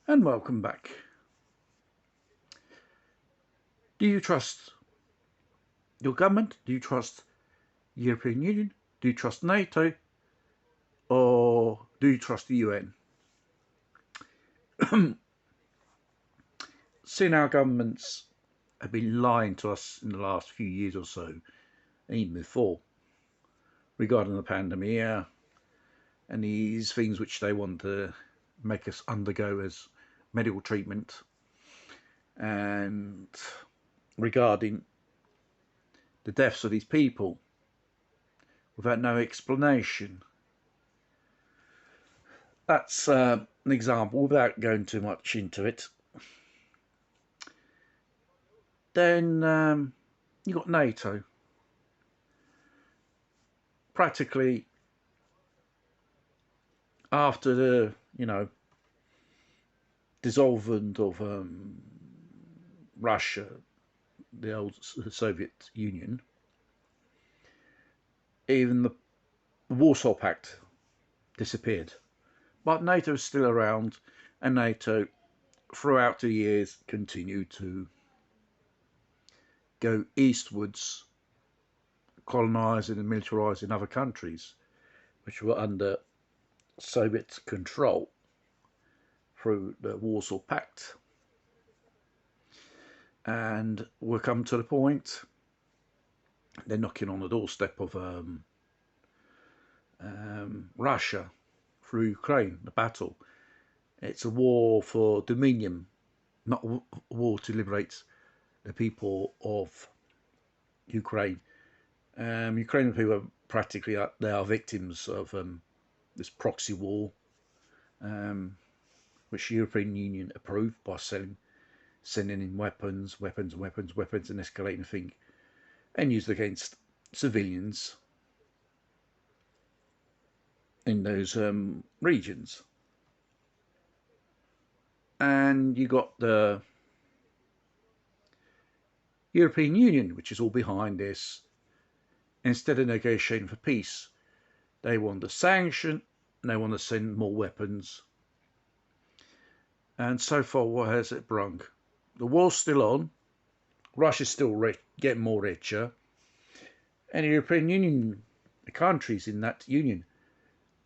And welcome back. Do you trust your government? Do you trust the European Union? Do you trust NATO? Or do you trust the UN? Seeing our governments have been lying to us in the last few years or so, and even before, regarding the pandemic and these things which they want to make us undergo as medical treatment, and regarding the deaths of these people without no explanation. That's an example without going too much into it. Then you got NATO. Practically after the dissolvement of Russia, the old Soviet Union, even the Warsaw Pact disappeared. But NATO is still around, and NATO throughout the years continued to go eastwards, colonising and militarising other countries which were under Soviet control through the Warsaw Pact. And we'll come to the point they're knocking on the doorstep of Russia through Ukraine, the battle. It's a war for dominion, not a war to liberate the people of Ukraine. Ukrainian people are practically they are victims of this proxy war, which the European Union approved by sending in weapons, and escalating things, and used against civilians in those regions. And you got the European Union, which is all behind this. Instead of negotiating for peace, they want to sanction and they want to send more weapons. And so far, what has it brung? The war's still on. Russia's still getting more richer. And the European Union, the countries in that union,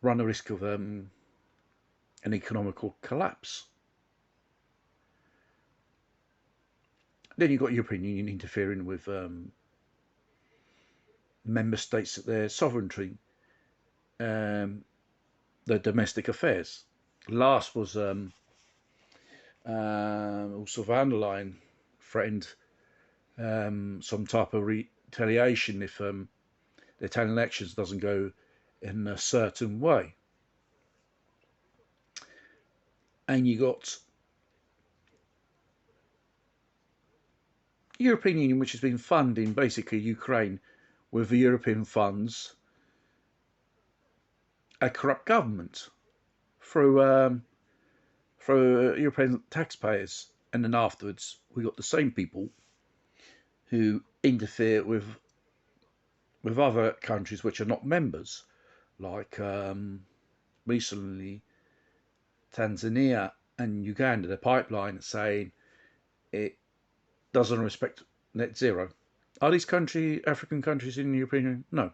run the risk of an economical collapse. Then you've got European Union interfering with member states at their sovereignty, their domestic affairs. Last was also van der Leyen threatened some type of retaliation if the Italian elections doesn't go in a certain way. And you got European Union, which has been funding basically Ukraine with the European funds, a corrupt government through European taxpayers, and then afterwards we got the same people who interfere with other countries which are not members, like recently Tanzania and Uganda, the pipeline saying it doesn't respect net zero. Are these African countries in the European Union? No.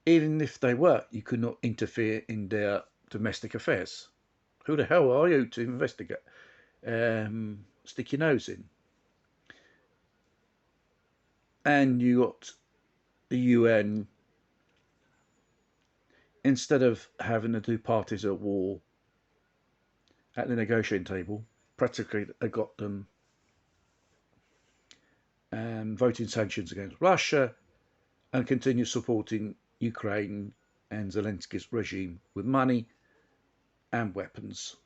Even if they were, you could not interfere in their domestic affairs. Who the hell are you to investigate? Stick your nose in. And you got the UN, instead of having the two parties at war at the negotiating table, practically they got them voting sanctions against Russia and continue supporting Ukraine and Zelensky's regime with money and weapons.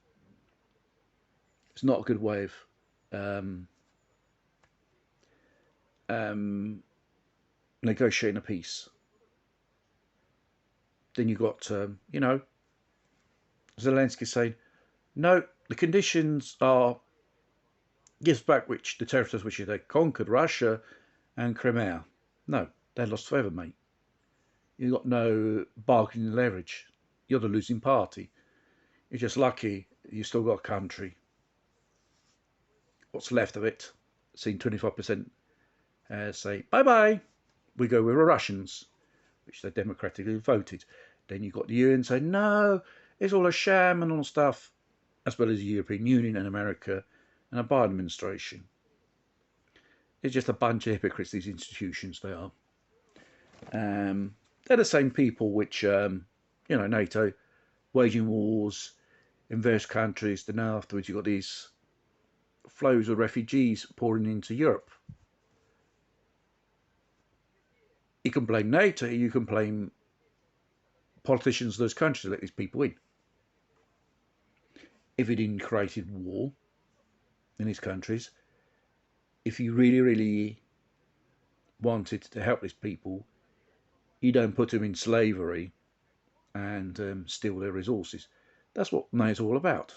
It's not a good way of negotiating a peace. Then you got, Zelensky saying, no, the conditions are gives back which the territories which they conquered, Russia and Crimea. No, they lost forever, mate. You got no bargaining leverage. You're the losing party. You're just lucky you still got a country. what's left of it, seen 25% say bye-bye, we go with the Russians, which they democratically voted. Then you've got the UN saying, no, it's all a sham and all stuff, as well as the European Union and America and a Biden administration. It's just a bunch of hypocrites, these institutions, they are. They're the same people which, NATO, waging wars in various countries. Then afterwards, you've got these flows of refugees pouring into Europe. You can blame NATO, you can blame politicians of those countries to let these people in. If it didn't created war in these countries, if you really, really wanted to help these people, you don't put them in slavery and steal their resources. That's what NATO's all about.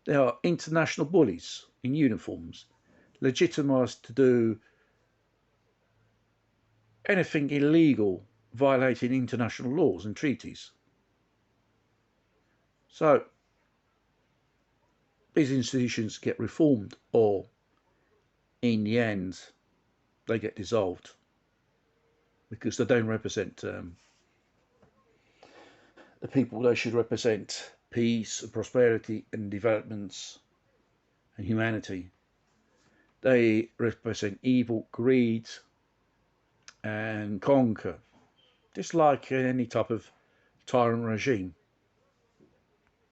They are international bullies in uniforms, legitimised to do anything illegal, violating international laws and treaties. So these institutions get reformed, or in the end, they get dissolved because they don't represent the people they should represent: peace, prosperity, and developments, and humanity. They represent evil, greed, and conquer, just like any type of tyrant regime.